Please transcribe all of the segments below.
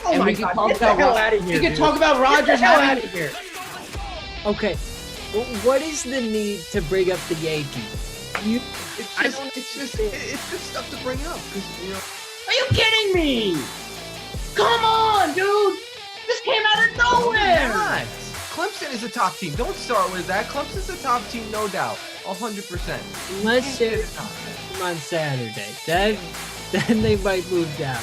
Oh and my we can God, talk get the about hell out of here. We can talk about Rodgers. Get the hell out out of here. Okay, what is the need to bring up the Yankees? It's just stuff to bring up because Are you kidding me? Come on, dude. This came out of nowhere. not. Clemson is a top team. Don't start with that. Clemson's a top team, no doubt, 100%. Let's say on Saturday. Then they might move down.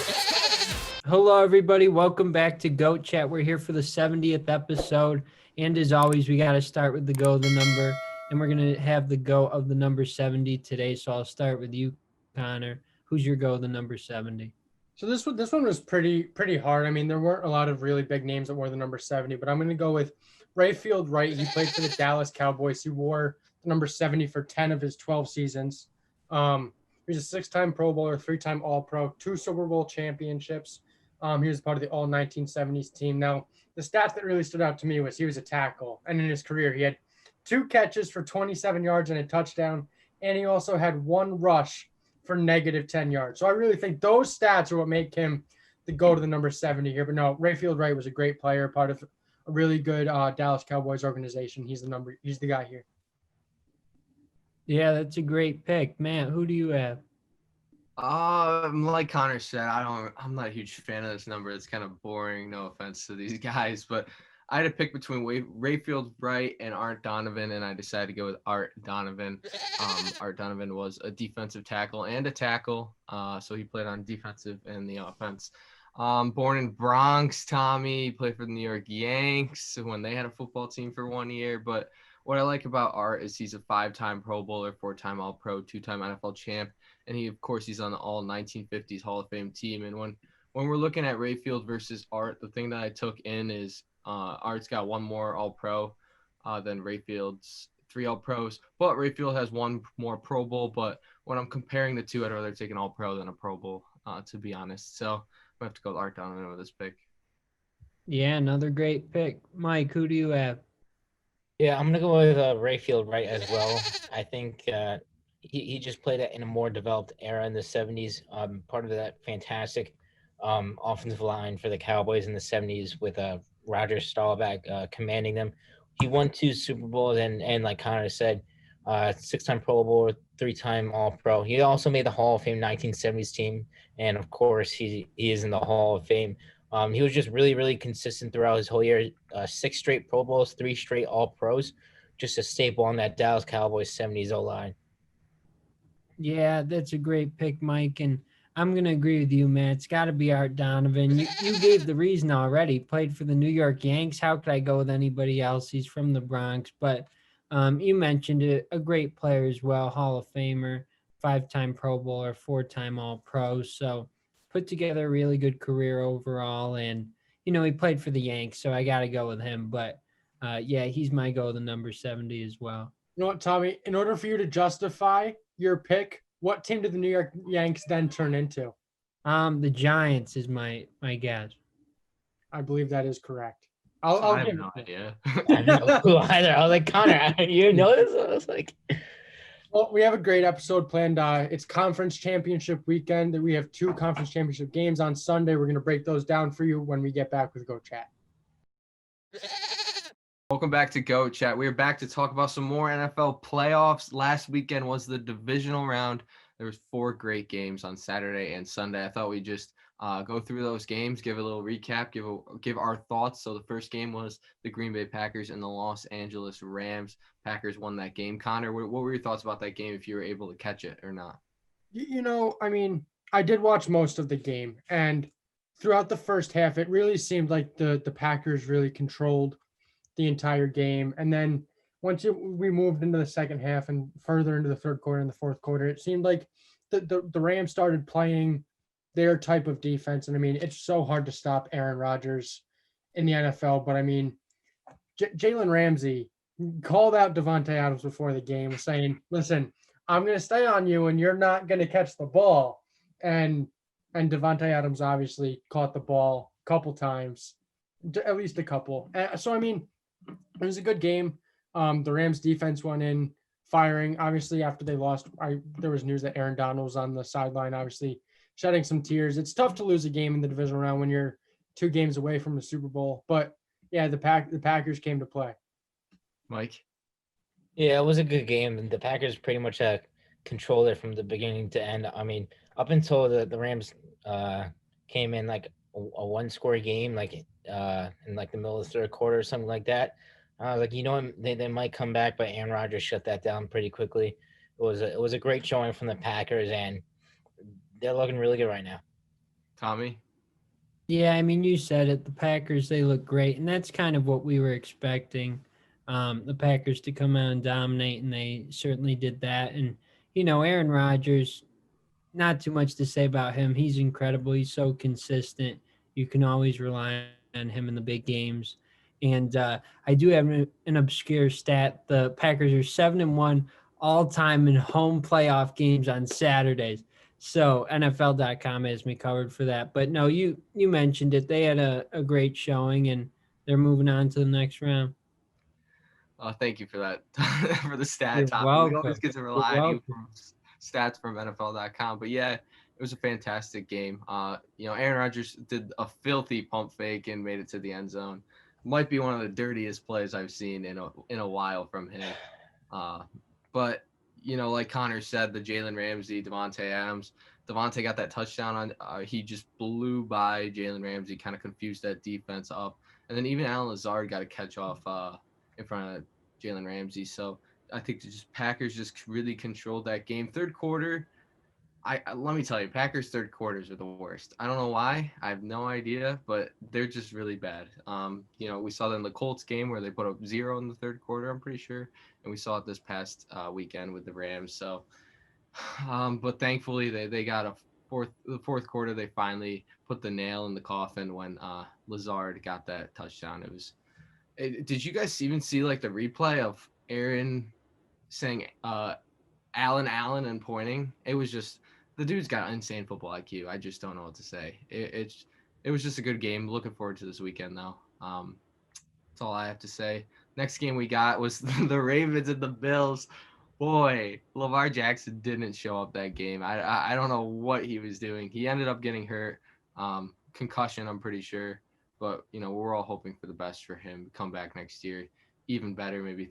Hello, everybody. Welcome back to Goat Chat. We're here for the 70th episode. And as always, we got to start with the go of the number. And we're going to have the go of the number 70 today. So I'll start with you, Connor. Who's your go of the number 70? So this one was pretty hard. I mean, there weren't a lot of really big names that wore the number 70, but I'm going to go with Rayfield Wright. He played for the Dallas Cowboys. He wore the number 70 for 10 of his 12 seasons. He was a 6-time Pro Bowler, 3-time All-Pro, 2 Super Bowl championships. He was part of the all 1970s team. Now, the stats that really stood out to me was he was a tackle, and in his career, he had 2 catches for 27 yards and a touchdown, and he also had 1 rush for negative 10 yards. So I really think those stats are what make him the go to the number 70 here. But no, Rayfield Wright was a great player, part of a really good Dallas Cowboys organization. He's the guy here. Yeah, that's a great pick. Matt, who do you have? Like Connor said, I'm not a huge fan of this number. It's kind of boring. No offense to these guys, but I had to pick between Rayfield Wright and Art Donovan, and I decided to go with Art Donovan. Art Donovan was a defensive tackle and a tackle, so he played on defensive and the offense. Born in Bronx, Tommy. He played for the New York Yanks when they had a football team for 1 year. But what I like about Art is he's a 5-time Pro Bowler, 4-time All-Pro, 2-time NFL champ, and he's on the all 1950s Hall of Fame team. And when we're looking at Rayfield versus Art, the thing that I took in is Art's got 1 more All-Pro than Rayfield's 3 All-Pros, but Rayfield has 1 more Pro Bowl. But when I'm comparing the two, I'd rather take an All-Pro than a Pro Bowl, to be honest. So I have to go with Art Donovan with this pick. Yeah, another great pick. Mike, who do you have? Yeah, I'm going to go with Rayfield Wright as well. I think he just played in a more developed era in the 70s. Part of that fantastic offensive line for the Cowboys in the 70s with Roger Staubach commanding them. He won 2 Super Bowls and like Connor said, 6-time Pro Bowl, 3-time All-Pro. He also made the Hall of Fame 1970s team, and of course he is in the Hall of Fame. He was just really, really consistent throughout his whole year. 6 straight Pro Bowls, 3 straight All-Pros, just a staple on that Dallas Cowboys 70s O-line. Yeah, that's a great pick, Mike, and I'm going to agree with you, man. It's got to be Art Donovan. You gave the reason already. Played for the New York Yanks. How could I go with anybody else? He's from the Bronx. But you mentioned it, a great player as well, Hall of Famer, 5-time Pro Bowler, 4-time All-Pro. So put together a really good career overall. And, he played for the Yanks, so I got to go with him. But, yeah, he's my go with the number 70 as well. You know what, Tommy? In order for you to justify your pick, what team did the New York Yanks then turn into? The Giants is my guess. I believe that is correct. I have no idea. I have no clue either. I was like, Connor, you know this? I was like, well, we have a great episode planned. It's conference championship weekend. We have 2 conference championship games on Sunday. We're going to break those down for you when we get back with Go Chat. Welcome back to Go Chat. We're back to talk about some more NFL playoffs. Last weekend was the divisional round. There was 4 great games on Saturday and Sunday. I thought we'd just go through those games, give a little recap, give our thoughts. So the first game was the Green Bay Packers and the Los Angeles Rams. Packers won that game. Connor, what were your thoughts about that game, if you were able to catch it or not? I mean, I did watch most of the game, and throughout the first half, it really seemed like the Packers really controlled the entire game. And then once we moved into the second half and further into the third quarter and the fourth quarter, it seemed like the Rams started playing their type of defense. And I mean, it's so hard to stop Aaron Rodgers in the NFL. But I mean, Jalen Ramsey called out Davante Adams before the game saying, listen, I'm going to stay on you and you're not going to catch the ball. And Davante Adams obviously caught the ball a couple times, at least a couple. So, I mean, it was a good game. The Rams defense went in firing. Obviously, after they lost, there was news that Aaron Donald was on the sideline, obviously shedding some tears. It's tough to lose a game in the divisional round when you're 2 games away from the Super Bowl. But yeah, the Packers came to play. Mike? Yeah, it was a good game, and the Packers pretty much controlled it from the beginning to end. I mean, up until the Rams came in like a one-score game, like in like the middle of the third quarter or something like that. I was like, you know what, they might come back, but Aaron Rodgers shut that down pretty quickly. It was a great showing from the Packers, and they're looking really good right now. Tommy? Yeah, I mean, you said it. The Packers, they look great, and that's kind of what we were expecting. The Packers to come out and dominate, and they certainly did that. And Aaron Rodgers, not too much to say about him. He's incredible. He's so consistent. You can always rely on him in the big games. And I do have an obscure stat. The Packers are 7-1 all time in home playoff games on Saturdays. So NFL.com has me covered for that. But no, you mentioned it. They had a great showing, and they're moving on to the next round. Thank you for that, for the stat, You're Tommy. We welcome. always get to You're rely on you welcome. from stats from NFL.com. But yeah, it was a fantastic game. Aaron Rodgers did a filthy pump fake and made it to the end zone. Might be one of the dirtiest plays I've seen in a while from him. But like Connor said, the Jalen Ramsey, Devontae Adams. Devontae got that touchdown on. He just blew by Jalen Ramsey, kind of confused that defense up, and then even Alan Lazard got a catch off in front of Jalen Ramsey. So I think Packers just really controlled that game. Third quarter, I let me tell you, Packers third quarters are the worst. I don't know why. I have no idea, but they're just really bad. We saw that in the Colts game where they put up 0 in the third quarter, I'm pretty sure, and we saw it this past weekend with the Rams. So, but thankfully they got the fourth quarter. They finally put the nail in the coffin when Lazard got that touchdown. Did you guys even see like the replay of Aaron saying Allen and pointing? It was just, the dude's got insane football IQ. I just don't know what to say. It was just a good game. Looking forward to this weekend though. That's all I have to say. Next game we got was the Ravens and the Bills. Boy, Lamar Jackson didn't show up that game. I don't know what he was doing. He ended up getting hurt, concussion, I'm pretty sure. But we're all hoping for the best for him. Come back next year, even better. Maybe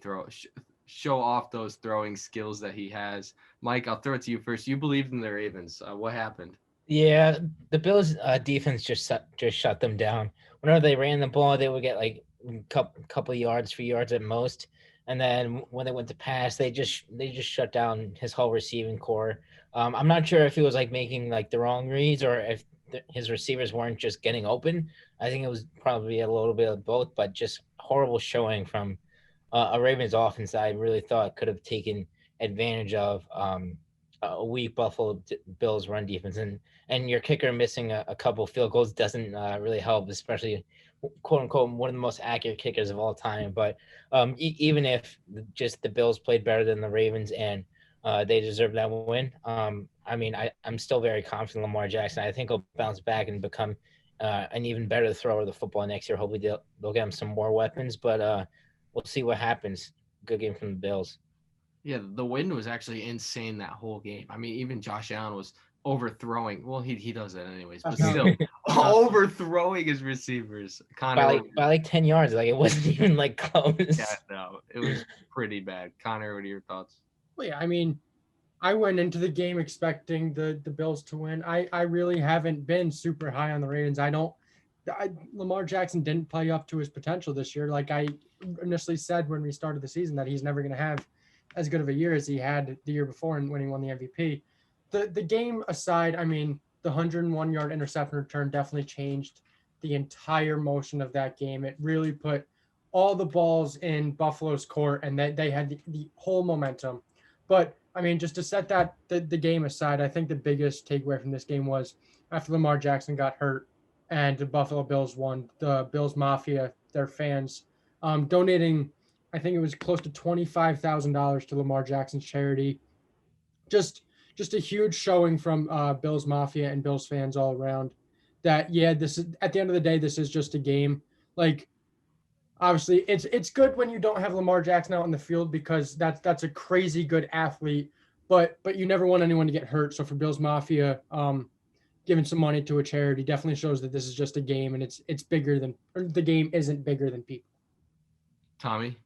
show off those throwing skills that he has. Mike, I'll throw it to you first. You believed in the Ravens. What happened? Yeah, the Bills' defense just shut them down. Whenever they ran the ball, they would get like couple yards, 3 yards at most. And then when they went to pass, they just shut down his whole receiving core. I'm not sure if he was like making like the wrong reads or if his receivers weren't just getting open. I think it was probably a little bit of both, but just horrible showing from a Ravens offense that I really thought could have taken advantage of a weak Buffalo Bills run defense, and your kicker missing a couple field goals doesn't really help, especially quote unquote one of the most accurate kickers of all time. But even if just the Bills played better than the Ravens and they deserve that win, I mean, I'm still very confident in Lamar Jackson. I think he'll bounce back and become an even better thrower of the football next year. Hopefully they'll get him some more weapons, but we'll see what happens. Good game from the Bills. Yeah, the wind was actually insane that whole game. I mean, even Josh Allen was overthrowing. Well, he does that anyways, but still overthrowing his receivers. By like 10 yards. Like it wasn't even like close. Yeah, no, it was pretty bad. Connor, what are your thoughts? Well, yeah, I mean, I went into the game expecting the Bills to win. I really haven't been super high on the Ravens. Lamar Jackson didn't play up to his potential this year. Like I initially said when we started the season that he's never going to have as good of a year as he had the year before and when he won the MVP. The game aside, I mean, the 101-yard interception return definitely changed the entire motion of that game. It really put all the balls in Buffalo's court, and they had the whole momentum. But I mean, just to set the game aside, I think the biggest takeaway from this game was after Lamar Jackson got hurt and the Buffalo Bills won, the Bills Mafia, their fans, donating, I think it was close to $25,000 to Lamar Jackson's charity. Just a huge showing from Bills Mafia and Bills fans all around. That this is, at the end of the day, this is just a game. Like, obviously, it's good when you don't have Lamar Jackson out in the field because that's a crazy good athlete. But you never want anyone to get hurt. So for Bills Mafia, giving some money to a charity definitely shows that this is just a game, and it's bigger than, or the game isn't bigger than people. Tommy?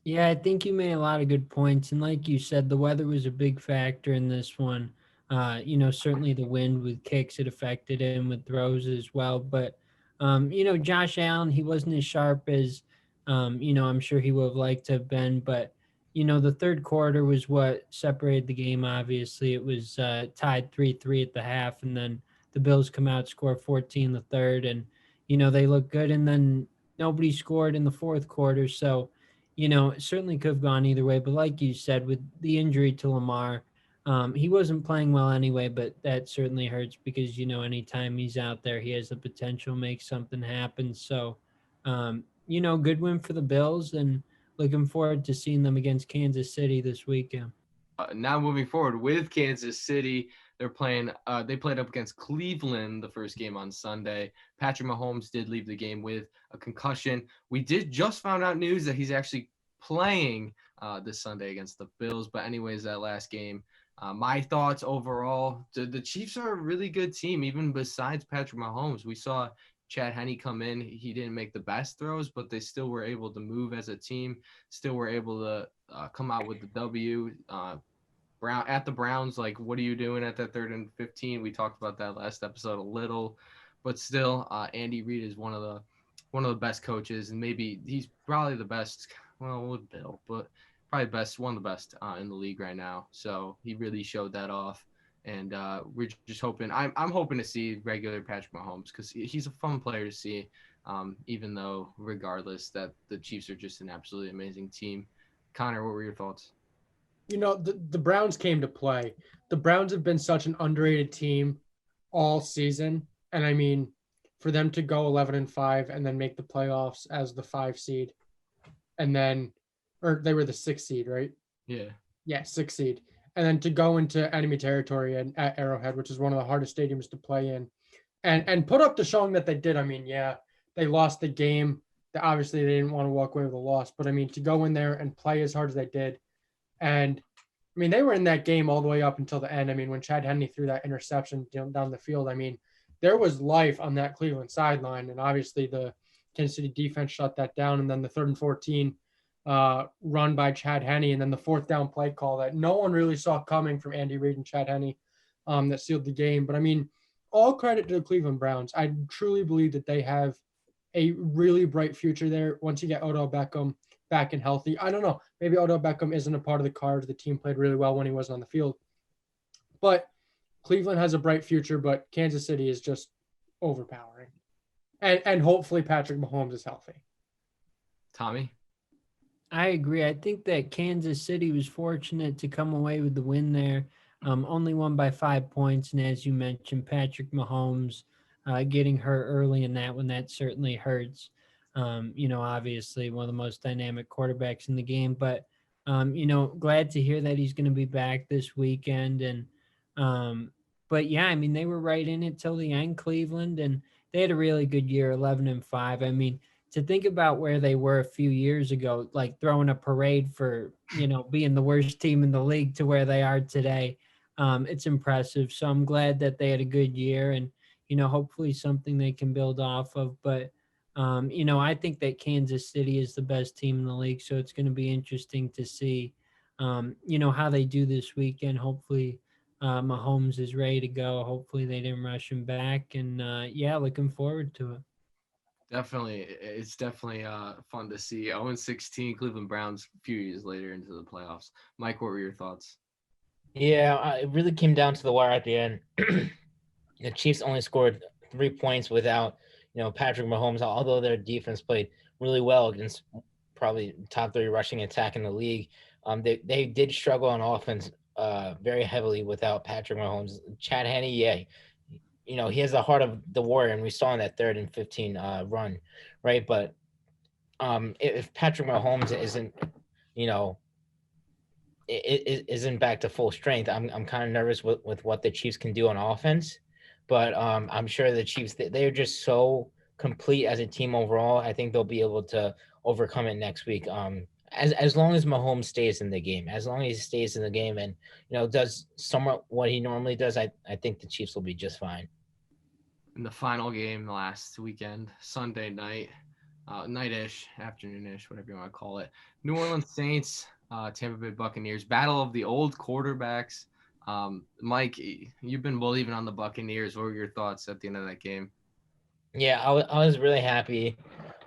Yeah, I think you made a lot of good points. And like you said, the weather was a big factor in this one. Certainly the wind with kicks, it affected him with throws as well. But, Josh Allen, he wasn't as sharp as, I'm sure he would have liked to have been. But, the third quarter was what separated the game, obviously. It was tied 3-3 at the half. And then the Bills come out, score 14 the third. And, they look good. And then nobody scored in the fourth quarter. So, it certainly could have gone either way. But like you said, with the injury to Lamar, he wasn't playing well anyway, but that certainly hurts because, anytime he's out there, he has the potential to make something happen. So, good win for the Bills, and looking forward to seeing them against Kansas City this weekend. Now moving forward with Kansas City, they're playing. They played up against Cleveland the first game on Sunday. Patrick Mahomes did leave the game with a concussion. We did just found out news that he's actually playing this Sunday against the Bills. But anyways, that last game, my thoughts overall, the Chiefs are a really good team, even besides Patrick Mahomes. We saw Chad Henne come in. He didn't make the best throws, but they still were able to move as a team, still were able to come out with the W. At the Browns, like, what are you doing at that 3rd and 15? We talked about that last episode a little, but still, Andy Reid is one of the best coaches, and maybe he's probably the best. Well, with Bill, but probably one of the best in the league right now. So he really showed that off, and we're just hoping. I'm hoping to see regular Patrick Mahomes because he's a fun player to see. Even though, regardless, that the Chiefs are just an absolutely amazing team. Connor, what were your thoughts? The Browns came to play. The Browns have been such an underrated team all season. And I mean, for them to go 11-5 and then make the playoffs as the 5 seed, and then, or they were the 6 seed, right? Yeah. Yeah, 6 seed. And then to go into enemy territory at Arrowhead, which is one of the hardest stadiums to play in, and put up the showing that they did. I mean, yeah, they lost the game. Obviously, they didn't want to walk away with a loss. But I mean, to go in there and play as hard as they did, and I mean, they were in that game all the way up until the end. I mean, when Chad Henne threw that interception down the field, I mean, there was life on that Cleveland sideline. And obviously the Kansas City defense shut that down. And then the 3rd and 14 run by Chad Henne, and then the 4th down play call that no one really saw coming from Andy Reid and Chad Henne that sealed the game. But I mean, all credit to the Cleveland Browns. I truly believe that they have a really bright future there once you get Odell Beckham back and healthy. I don't know. Maybe Odell Beckham isn't a part of the cards. The team played really well when he wasn't on the field. But Cleveland has a bright future, but Kansas City is just overpowering. And hopefully Patrick Mahomes is healthy. Tommy? I agree. I think that Kansas City was fortunate to come away with the win there. Only won by 5 points. And as you mentioned, Patrick Mahomes getting hurt early in that one, that certainly hurts. Obviously one of the most dynamic quarterbacks in the game, but, glad to hear that he's going to be back this weekend. And, but yeah, I mean, they were right in it till the end, Cleveland, and they had a really good year, 11-5. I mean, to think about where they were a few years ago, like throwing a parade for, being the worst team in the league to where they are today. It's impressive. So I'm glad that they had a good year and, hopefully something they can build off of. But, I think that Kansas City is the best team in the league. So it's going to be interesting to see, how they do this weekend. Hopefully Mahomes is ready to go. Hopefully they didn't rush him back. And looking forward to it. Definitely. It's definitely fun to see. 0-16 Cleveland Browns a few years later into the playoffs. Mike, what were your thoughts? Yeah, it really came down to the wire at the end. The Chiefs only scored 3 points without, Patrick Mahomes, although their defense played really well against probably top 3 rushing attack in the league. They did struggle on offense very heavily without Patrick Mahomes. Chad Henne, he has the heart of the warrior, and we saw in that 3rd and 15 run, right? But if Patrick Mahomes isn't, it isn't back to full strength, I'm kind of nervous with what the Chiefs can do on offense. But I'm sure the Chiefs, they're just so complete as a team overall. I think they'll be able to overcome it next week. as long as Mahomes stays in the game, as long as he stays in the game and does somewhat what he normally does, I think the Chiefs will be just fine. In the final game last weekend, Sunday night, night-ish, afternoon-ish, whatever you want to call it, New Orleans Saints, Tampa Bay Buccaneers, battle of the old quarterbacks. Mike, you've been believing on the Buccaneers. What were your thoughts at the end of that game? Yeah, I was really happy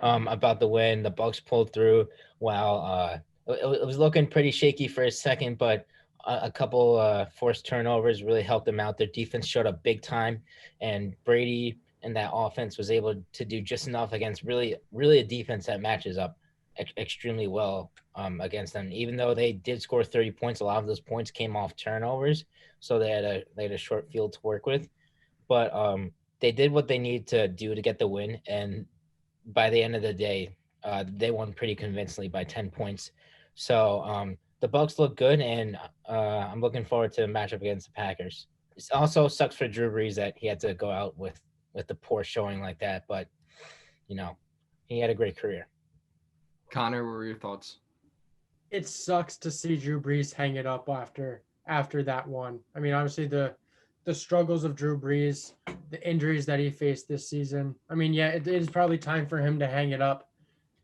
about the win. The Bucs pulled through. While it was looking pretty shaky for a second, but a couple forced turnovers really helped them out. Their defense showed up big time, and Brady and that offense was able to do just enough against really a defense that matches up extremely well against them. Even though they did score 30 points, a lot of those points came off turnovers, so they had a short field to work with. But they did what they needed to do to get the win, and by the end of the day, they won pretty convincingly by 10 points. So the Bucs look good, and I'm looking forward to a matchup against the Packers. It also sucks for Drew Brees that he had to go out with the poor showing like that, but he had a great career. Connor, what were your thoughts? It sucks to see Drew Brees hang it up after that one. I mean, obviously the struggles of Drew Brees, the injuries that he faced this season. I mean, yeah, it is probably time for him to hang it up,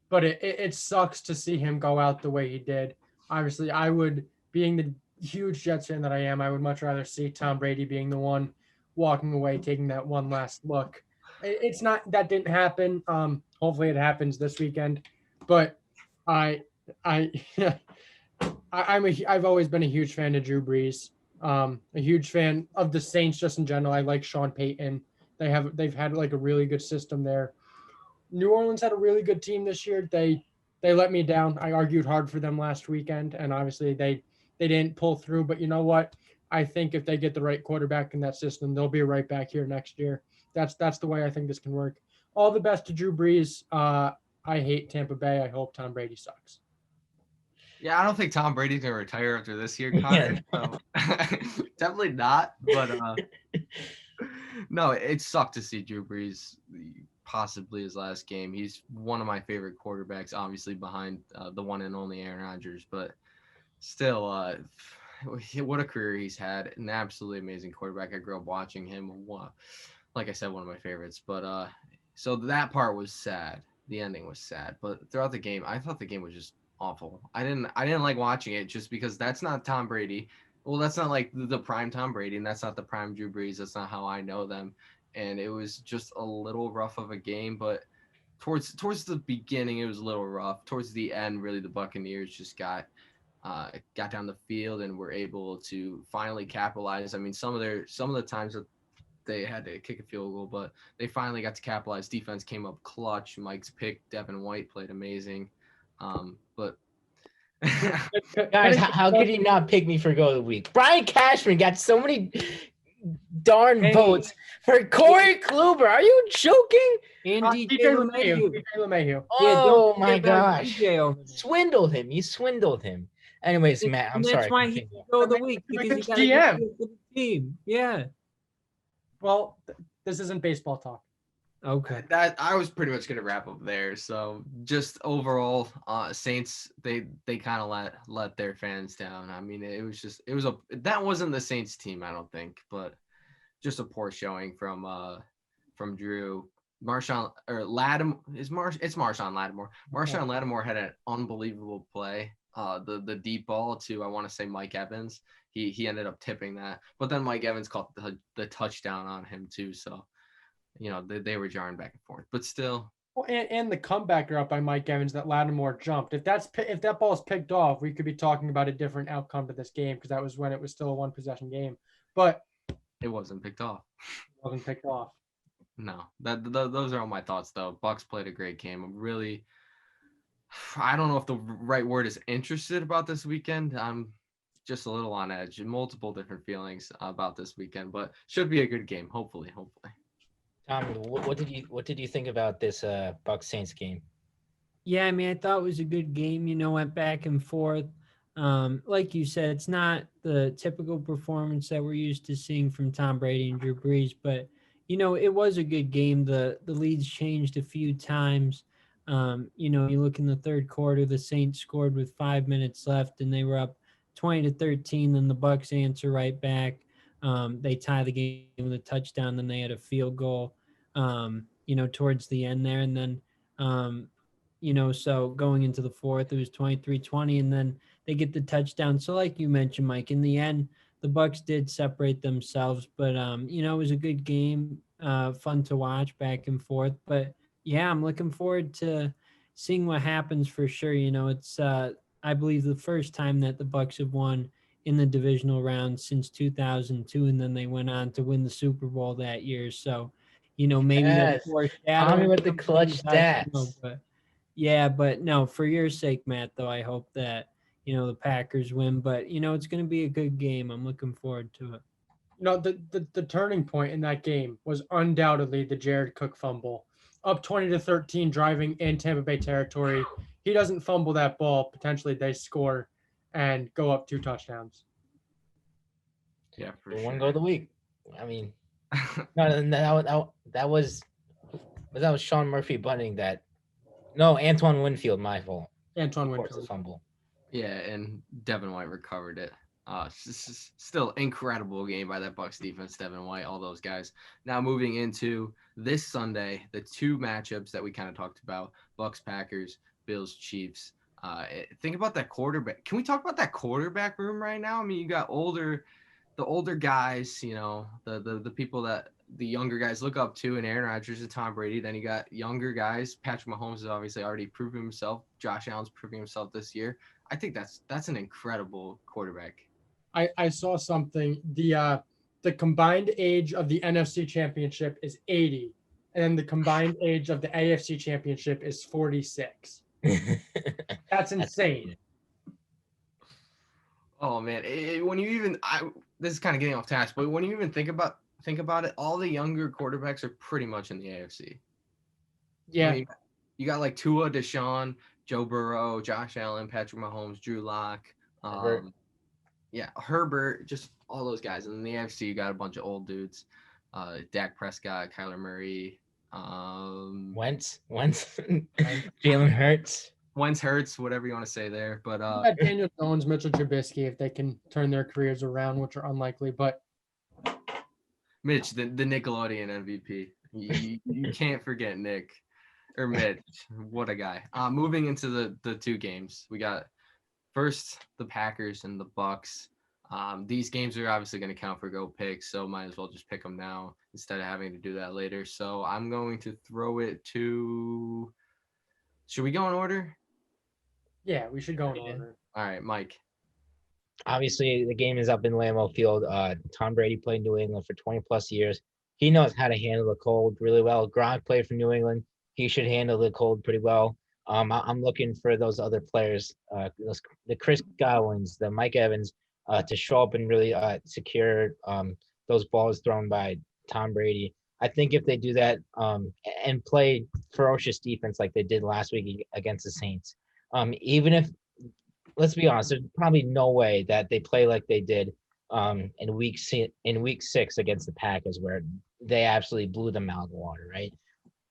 but it sucks to see him go out the way he did. Obviously, I would, being the huge Jets fan that I am, I would much rather see Tom Brady being the one walking away, taking that one last look. It's not, that didn't happen. Hopefully it happens this weekend, but I've always been a huge fan of Drew Brees. A huge fan of the Saints just in general. I like Sean Payton. They've had like a really good system there. New Orleans had a really good team this year. They let me down. I argued hard for them last weekend, and obviously they didn't pull through. But you know what? I think if they get the right quarterback in that system, they'll be right back here next year. That's the way I think this can work. All the best to Drew Brees. I hate Tampa Bay. I hope Tom Brady sucks. Yeah, I don't think Tom Brady's gonna retire after this year, Connor. So definitely not. But no, it sucked to see Drew Brees possibly his last game. He's one of my favorite quarterbacks, obviously behind the one and only Aaron Rodgers. But still, what a career he's had. An absolutely amazing quarterback. I grew up watching him. Like I said, one of my favorites. But so that part was sad. The ending was sad. But throughout the game, I thought the game was just awful. I didn't like watching it just because that's not Tom Brady. Well, that's not like the prime Tom Brady, and that's not the prime Drew Brees. That's not how I know them. And it was just a little rough of a game, but towards the beginning it was a little rough. Towards the end, really, the Buccaneers just got down the field and were able to finally capitalize. I mean, some of the times that they had to kick a field goal, but they finally got to capitalize. Defense came up clutch. Mike's pick, Devin White, played amazing. But Guys, how could he not pick me for goal of the week? Brian Cashman got so many darn votes for Corey Kluber. Are you joking? Andy DJ LeMahieu. Oh my gosh! Swindled him. He swindled him. Anyways, Matt, I'm sorry. That's why he's goal of the week, because he got GM for the team. Yeah. Well, this isn't baseball talk. Okay. That I was pretty much gonna wrap up there. So just overall, Saints they kind of let their fans down. I mean, that wasn't the Saints team, I don't think, but just a poor showing from Drew. Marshawn or Lattimore it's Marshawn Lattimore. Marshawn Lattimore had an unbelievable play. The deep ball to, I want to say, Mike Evans. He ended up tipping that, but then Mike Evans caught the touchdown on him too. So they were jarring back and forth, but still. Well, and the comeback up by Mike Evans that Lattimore jumped. If that ball is picked off, we could be talking about a different outcome to this game, because that was when it was still a one possession game. But it wasn't picked off. It wasn't picked off. No, those are all my thoughts though. Bucks played a great game. I don't know if the right word is interested about this weekend. I'm just a little on edge. Multiple different feelings about this weekend, but should be a good game. Hopefully. Tom, what did you think about this Bucs Saints game? Yeah, I mean, I thought it was a good game. Went back and forth. Like you said, it's not the typical performance that we're used to seeing from Tom Brady and Drew Brees, but it was a good game. The leads changed a few times. You look in the third quarter, the Saints scored with 5 minutes left, and they were up 20-13. Then the Bucks answer right back. They tie the game with a touchdown. Then they had a field goal, towards the end there, and then so going into the fourth, it was 23-20, and then they get the touchdown. So like you mentioned, Mike, in the end, the Bucks did separate themselves, but it was a good game, fun to watch back and forth. But yeah, I'm looking forward to seeing what happens for sure. It's I believe the first time that the Bucks have won in the divisional round since 2002, and then they went on to win the Super Bowl that year. So, maybe that's Yes. Tommy foreshadowing with the some clutch things, I don't know, stats. but yeah, but no, for your sake, Matt, though, I hope that the Packers win. But it's going to be a good game. I'm looking forward to it. No, the turning point in that game was undoubtedly the Jared Cook fumble. Up 20-13, driving in Tampa Bay territory. He doesn't fumble that ball. Potentially, they score and go up 2 touchdowns. Yeah, for The sure. one goal of the week. I mean, that was Sean Murphy bunting that. No, Antoine Winfield, my fault. Antoine Of course, the Winfield. fumble. Yeah, and Devin White recovered it. Still incredible game by that Bucks defense, Devin White, all those guys. Now moving into this Sunday, the two matchups that we kind of talked about: Bucks, Packers, Bills, Chiefs. Think about that quarterback. Can we talk about that quarterback room right now? I mean, you got the older guys, the people that the younger guys look up to, and Aaron Rodgers and Tom Brady. Then you got younger guys. Patrick Mahomes has obviously already proven himself. Josh Allen's proving himself this year. I think that's an incredible quarterback. I saw something. The combined age of the NFC Championship is 80, and the combined age of the AFC Championship is 46. That's insane. Oh man, when you even this is kind of getting off task, but when you even think about it, all the younger quarterbacks are pretty much in the AFC. Yeah. I mean, you got like Tua, Deshaun, Joe Burrow, Josh Allen, Patrick Mahomes, Drew Lock, Herbert, just all those guys. And in the AFC, you got a bunch of old dudes, Dak Prescott, Kyler Murray, Wentz, Jalen Hurts. Wentz, Hurts, whatever you want to say there. But Daniel Jones, Mitchell Trubisky, if they can turn their careers around, which are unlikely. But Mitch, the Nickelodeon MVP, you can't forget Nick or Mitch. What a guy. Moving into the two games, we got first the Packers and the Bucks. These games are obviously going to count for go picks, so might as well just pick them now instead of having to do that later. So I'm going to throw it to. Should we go in order? yeah, we should go in order. All right, Mike. Obviously, the game is up in Lambeau Field. Tom Brady played New England for 20 plus years. He knows how to handle the cold really well. Gronk played for New England. He should handle the cold pretty well. I'm looking for those other players, the Chris Godwins, the Mike Evans, to show up and really secure those balls thrown by Tom Brady. I think if they do that and play ferocious defense like they did last week against the Saints, even if, let's be honest, there's probably no way that they play like they did in week 6 against the Packers, where they absolutely blew them out of the water, right?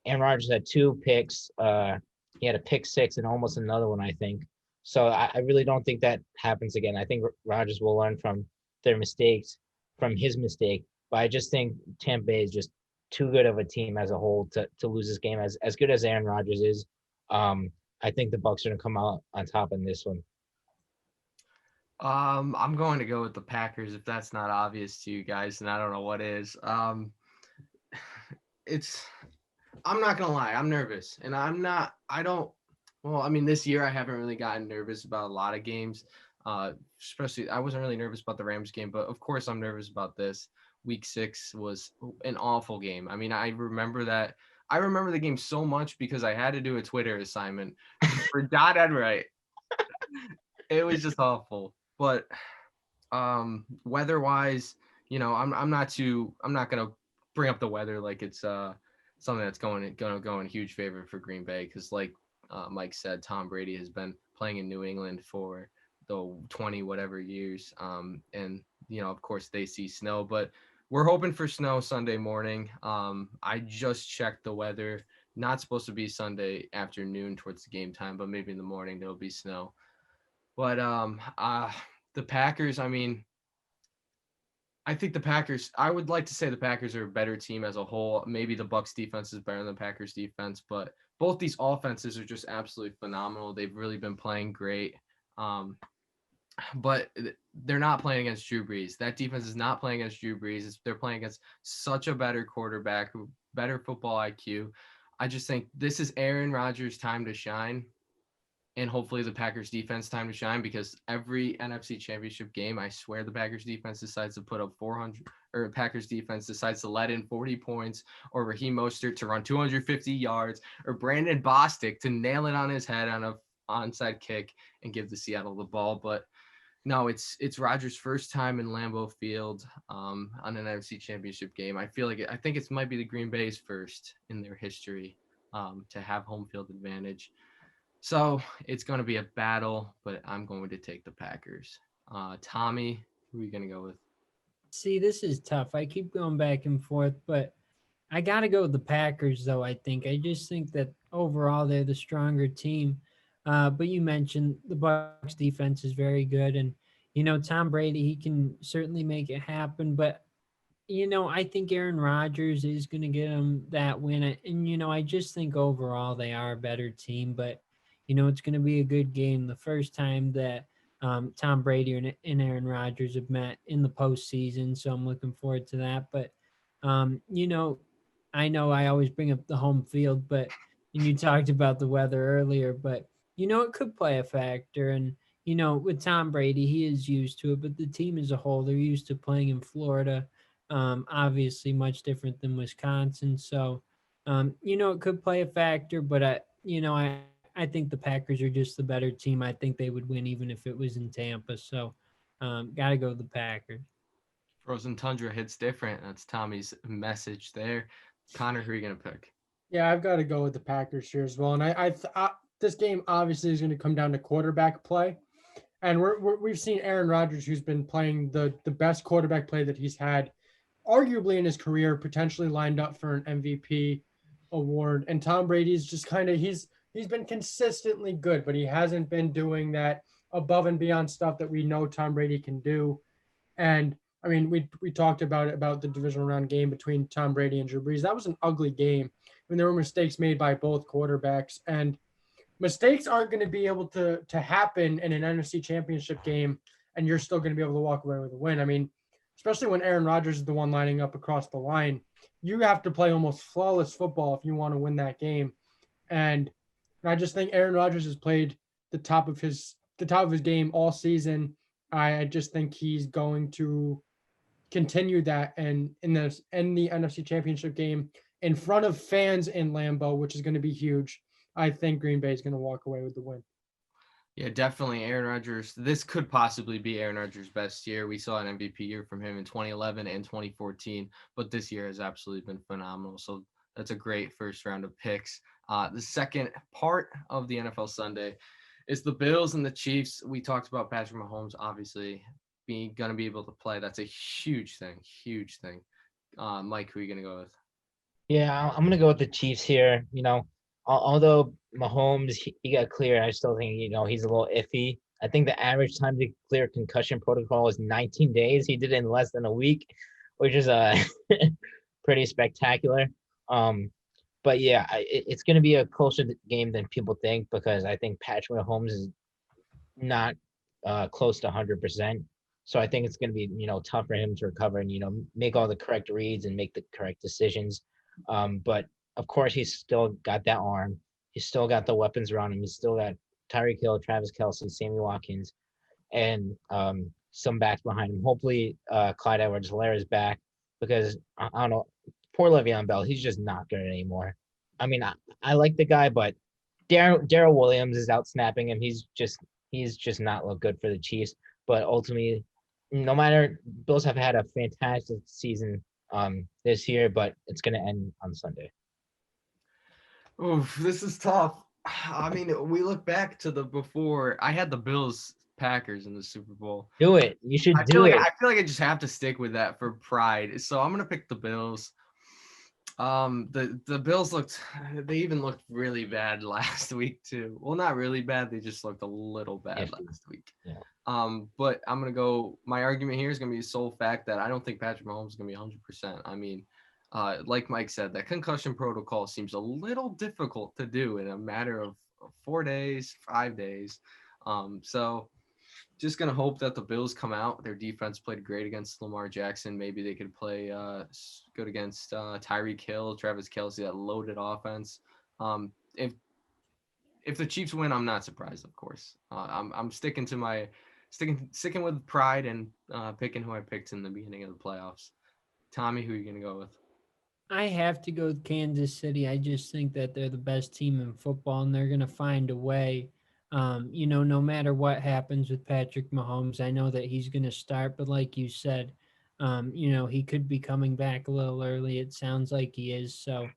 Aaron Rodgers had 2 picks. He had a pick 6 and almost another one, I think. So I really don't think that happens again. I think Rodgers will learn from their mistakes, from his mistake. But I just think Tampa Bay is just too good of a team as a whole to lose this game. As good as Aaron Rodgers is, I think the Bucs are going to come out on top in this one. I'm going to go with the Packers if that's not obvious to you guys, and I don't know what is. I'm not gonna lie, I'm nervous, and this year I haven't really gotten nervous about a lot of games. Especially I wasn't really nervous about the Rams game, but of course I'm nervous about this. Week 6 was an awful game. I mean, I remember the game so much because I had to do a Twitter assignment for Dot Enright. It was just awful. But weather-wise, I'm not gonna bring up the weather like it's something that's going to go in huge favor for Green Bay, because like Mike said, Tom Brady has been playing in New England for the 20 whatever years, and of course they see snow, but we're hoping for snow Sunday morning. I just checked the weather Not supposed to be Sunday afternoon towards the game time, but maybe in the morning there'll be snow. But the Packers, I mean, I think the Packers, I would like to say the Packers are a better team as a whole. Maybe the Bucs defense is better than the Packers defense, but both these offenses are just absolutely phenomenal. They've really been playing great. But they're not playing against Drew Brees. That defense is not playing against Drew Brees. They're playing against such a better quarterback, better football IQ. I just think this is Aaron Rodgers' time to shine, and hopefully the Packers defense time to shine, because every NFC Championship game, I swear the Packers defense decides to put up 400, or Packers defense decides to let in 40 points, or Raheem Mostert to run 250 yards, or Brandon Bostic to nail it on his head on a onside kick and give the Seattle the ball. But no, it's Rodgers' first time in Lambeau Field on an NFC Championship game. I think it might be the Green Bay's first in their history to have home field advantage. So it's going to be a battle, but I'm going to take the Packers. Tommy, who are you going to go with? See, this is tough. I keep going back and forth, but I got to go with the Packers, though, I think. I just think that overall they're the stronger team. But you mentioned the Bucs defense is very good. And, Tom Brady, he can certainly make it happen. But, I think Aaron Rodgers is going to get him that win. And, I just think overall they are a better team. But, it's going to be a good game. The first time that Tom Brady and Aaron Rodgers have met in the postseason. So I'm looking forward to that. But, I know I always bring up the home field, and you talked about the weather earlier, but it could play a factor. And, with Tom Brady, he is used to it, but the team as a whole, they're used to playing in Florida, obviously much different than Wisconsin. So, it could play a factor, but I think the Packers are just the better team. I think they would win even if it was in Tampa. So, got to go with the Packers. Frozen Tundra hits different. That's Tommy's message there. Connor, who are you going to pick? Yeah, I've got to go with the Packers here as well. And this game obviously is going to come down to quarterback play. And we've seen Aaron Rodgers, who's been playing the best quarterback play that he's had, arguably in his career, potentially lined up for an MVP award. And Tom Brady's just kind of he's been consistently good, but he hasn't been doing that above and beyond stuff that we know Tom Brady can do. And I mean, we talked about the divisional round game between Tom Brady and Drew Brees. That was an ugly game. I mean, there were mistakes made by both quarterbacks, and mistakes aren't going to be able to happen in an NFC Championship game, and you're still going to be able to walk away with a win. I mean, especially when Aaron Rodgers is the one lining up across the line, you have to play almost flawless football if you want to win that game. And I just think Aaron Rodgers has played the top of his game all season. I just think he's going to continue that, and in the NFC Championship game in front of fans in Lambeau, which is going to be huge, I think Green Bay is going to walk away with the win. Yeah, definitely Aaron Rodgers. This could possibly be Aaron Rodgers' best year. We saw an MVP year from him in 2011 and 2014, but this year has absolutely been phenomenal. So that's a great first round of picks. The second part of the NFL Sunday is the Bills and the Chiefs. We talked about Patrick Mahomes, obviously going to be able to play. That's a huge thing. Mike, who are you going to go with? Yeah, I'm going to go with the Chiefs here. Although Mahomes, he got clear, I still think, he's a little iffy. I think the average time to clear concussion protocol is 19 days. He did it in less than a week, which is pretty spectacular. But yeah, it's going to be a closer game than people think, because I think Patrick Mahomes is not close to 100%. So I think it's going to be, tough for him to recover and, make all the correct reads and make the correct decisions. But of course, he's still got that arm. He's still got the weapons around him. He's still got Tyreek Hill, Travis Kelce, Sammy Watkins, and some backs behind him. Hopefully, Clyde Edwards-Helaire is back, because I don't know, poor Le'Veon Bell. He's just not good anymore. I mean, I like the guy, but Darrell Williams is out snapping him. He's just not look good for the Chiefs. But ultimately, no matter, Bills have had a fantastic season this year, but it's going to end on Sunday. Oof, this is tough. I mean, we look back to the before. I had the Bills Packers in the Super Bowl. Do it. You should I do it. I feel like I just have to stick with that for pride. So I'm gonna pick the Bills. The Bills they even looked really bad last week too. Well, not really bad. They just looked a little bad last week. Yeah. But I'm going to go, my argument here is going to be the sole fact that I don't think Patrick Mahomes is going to be 100%. I mean, like Mike said, that concussion protocol seems a little difficult to do in a matter of 4 days, 5 days. So just going to hope that the Bills come out. Their defense played great against Lamar Jackson. Maybe they could play good against Tyreek Hill, Travis Kelce, that loaded offense. If the Chiefs win, I'm not surprised, of course. I'm sticking with pride and picking who I picked in the beginning of the playoffs. Tommy, who are you going to go with? I have to go with Kansas City. I just think that they're the best team in football, and they're going to find a way. No matter what happens with Patrick Mahomes, I know that he's going to start, but like you said, he could be coming back a little early. It sounds like he is. So,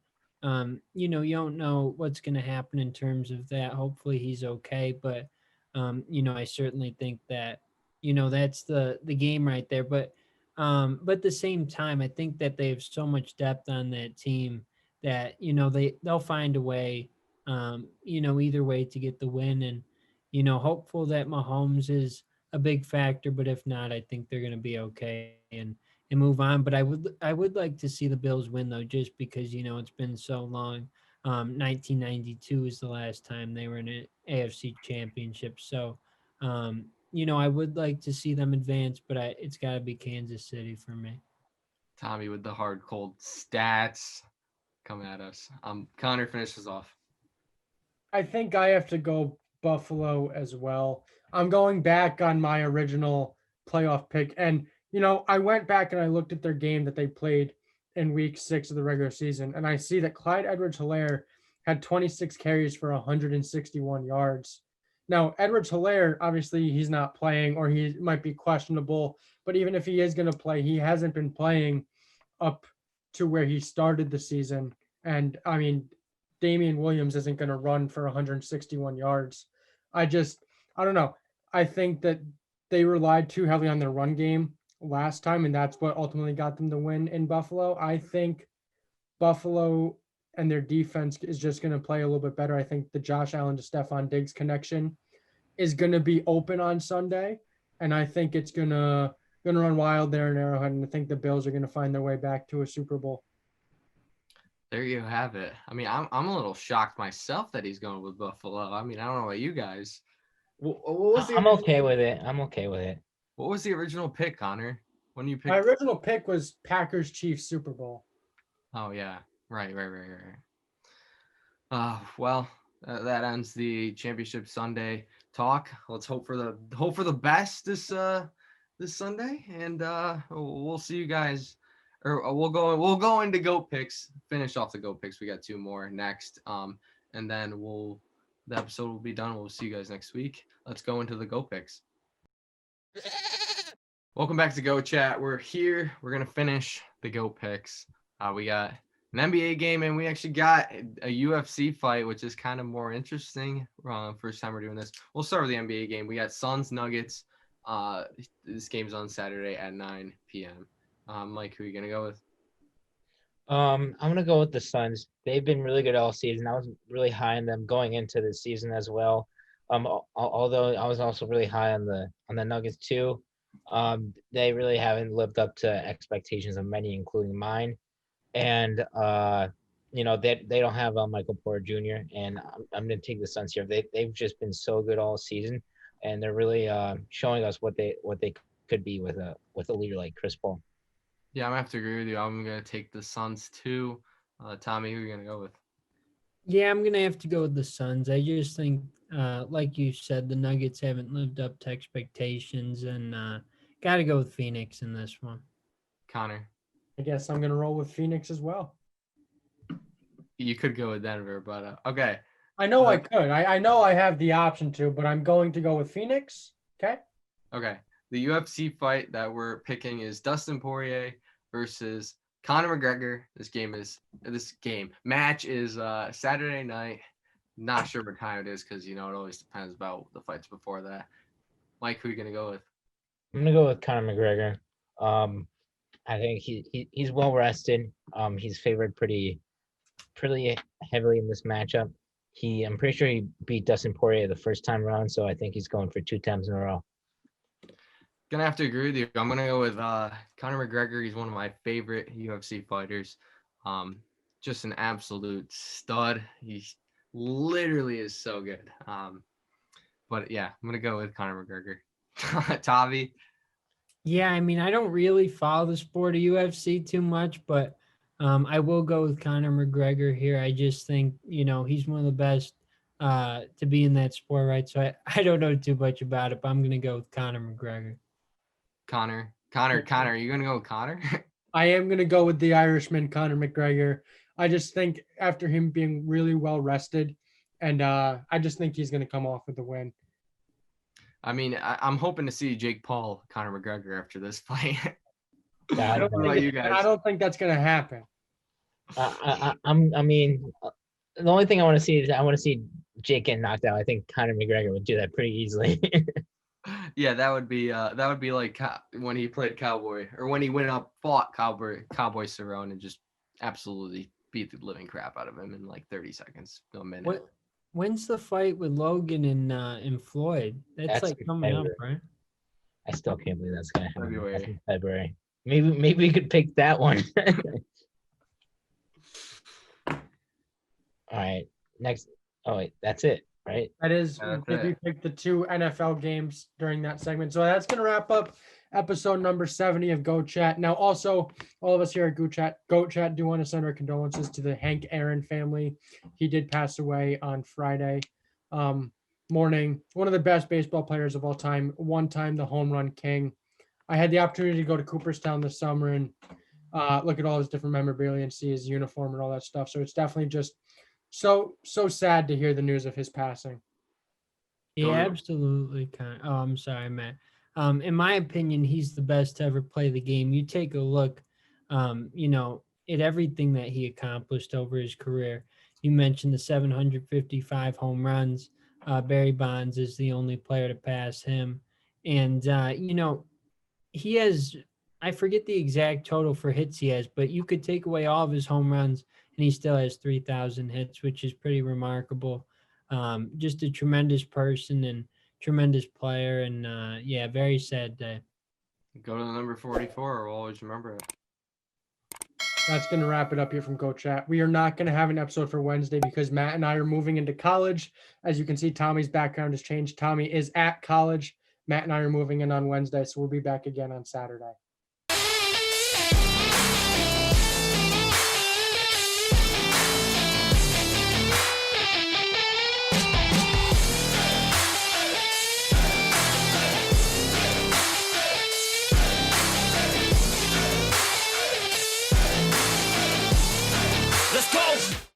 you don't know what's going to happen in terms of that. Hopefully he's okay, but, I certainly think that, that's the game right there. But at the same time, I think that they have so much depth on that team that they'll find a way, either way to get the win, and hopeful that Mahomes is a big factor. But if not, I think they're going to be okay and move on. But I would like to see the Bills win though, just because it's been so long. 1992 is the last time they were in an AFC championship, so. I would like to see them advance, but it's got to be Kansas City for me. Tommy with the hard, cold stats coming at us. Connor finishes off. I think I have to go Buffalo as well. I'm going back on my original playoff pick. And, I went back and I looked at their game that they played in week 6 of the regular season. And I see that Clyde Edwards-Helaire had 26 carries for 161 yards. Now, Edwards-Helaire, obviously, he's not playing, or he might be questionable. But even if he is going to play, he hasn't been playing up to where he started the season. And I mean, Damian Williams isn't going to run for 161 yards. I don't know. I think that they relied too heavily on their run game last time, and that's what ultimately got them the win in Buffalo. I think Buffalo and their defense is just going to play a little bit better. I think the Josh Allen to Stephon Diggs connection is going to be open on Sunday, and I think it's going to run wild there in Arrowhead, and I think the Bills are going to find their way back to a Super Bowl. There you have it. I mean, I'm a little shocked myself that he's going with Buffalo. I mean, I don't know about you guys. I'm okay with it. I'm okay with it. What was the original pick, Connor? When you picked? My original pick was Packers Chiefs Super Bowl. Oh yeah, right. Well, that ends the championship Sunday talk. Let's hope for the best this Sunday, and we'll see you guys. Or we'll go into GOAT picks. Finish off the GOAT picks. We got 2 more next. And then the episode will be done. We'll see you guys next week. Let's go into the GOAT picks. Welcome back to Go Chat. We're here. We're gonna finish the GOAT picks. We got an NBA game, and we actually got a UFC fight, which is kind of more interesting. First time we're doing this. We'll start with the NBA game. We got Suns Nuggets. This game's on Saturday at 9 p.m. Mike, who are you gonna go with? I'm gonna go with the Suns. They've been really good all season. I was really high on them going into the season as well. Although I was also really high on the Nuggets too. They really haven't lived up to expectations of many, including mine. And they don't have Michael Porter Jr. And I'm gonna take the Suns here. They've just been so good all season, and they're really showing us what they could be with a leader like Chris Paul. Yeah, I'm gonna have to agree with you. I'm gonna take the Suns too. Tommy, who are you gonna go with? Yeah, I'm gonna have to go with the Suns. I just think, like you said, the Nuggets haven't lived up to expectations, and got to go with Phoenix in this one. Connor, I guess I'm going to roll with Phoenix as well. you could go with Denver, but okay. I know I could. I know I have the option to, but I'm going to go with Phoenix. Okay. Okay. The UFC fight that we're picking is Dustin Poirier versus Conor McGregor. This match is Saturday night. Not sure what time it is because it always depends about the fights before that. Mike, who are you gonna go with? I'm gonna go with Conor McGregor. I think he's well rested. He's favored pretty heavily in this matchup. I'm pretty sure he beat Dustin Poirier the first time around, so I think he's going for 2 times in a row. Gonna have to agree with you. I'm gonna go with Conor McGregor. He's one of my favorite UFC fighters. Just an absolute stud. He literally is so good. But yeah, I'm gonna go with Conor McGregor. Tavi. Yeah, I mean, I don't really follow the sport of UFC too much, but I will go with Conor McGregor here. I just think, he's one of the best to be in that sport, right? So I don't know too much about it, but I'm going to go with Conor McGregor. Connor. Are you gonna go with Connor? I am going to go with the Irishman, Conor McGregor. I just think after him being really well rested, and I just think he's going to come off with the win. I mean, I'm hoping to see Jake Paul, Conor McGregor after this fight. I don't think that's going to happen. I mean, the only thing I want to see is I want to see Jake get knocked out. I think Conor McGregor would do that pretty easily. Yeah, that would be like when he played Cowboy, or when he went up fought Cowboy Cerrone and just absolutely beat the living crap out of him in like 30 seconds, no minute. When's the fight with Logan and Floyd? That's like coming up, right? I still can't believe that's gonna happen. February. That's in February. Maybe we could pick that one. All right. Next. Oh wait, that's it, right? That is, Yeah, we picked the 2 NFL games during that segment. So that's going to wrap up episode number 70 of Goat Chat. Now, also, all of us here at Goat Chat do want to send our condolences to the Hank Aaron family. He did pass away on Friday morning. One of the best baseball players of all time. One time the home run king. I had the opportunity to go to Cooperstown this summer and look at all his different memorabilia and see his uniform and all that stuff. So it's definitely just so sad to hear the news of his passing. Yeah, absolutely. Oh, I'm sorry, Matt. In my opinion, he's the best to ever play the game. You take a look, at everything that he accomplished over his career. You mentioned the 755 home runs. Barry Bonds is the only player to pass him. And, he has, I forget the exact total for hits he has, but you could take away all of his home runs and he still has 3,000 hits, which is pretty remarkable. Just a tremendous person and tremendous player, and very sad day. Go to the number 44. We'll always remember it. That's going to wrap it up here from Go Chat. We are not going to have an episode for Wednesday because Matt and I are moving into college. As you can see, Tommy's background has changed. Tommy is at college. Matt and I are moving in on Wednesday, so we'll be back again on Saturday.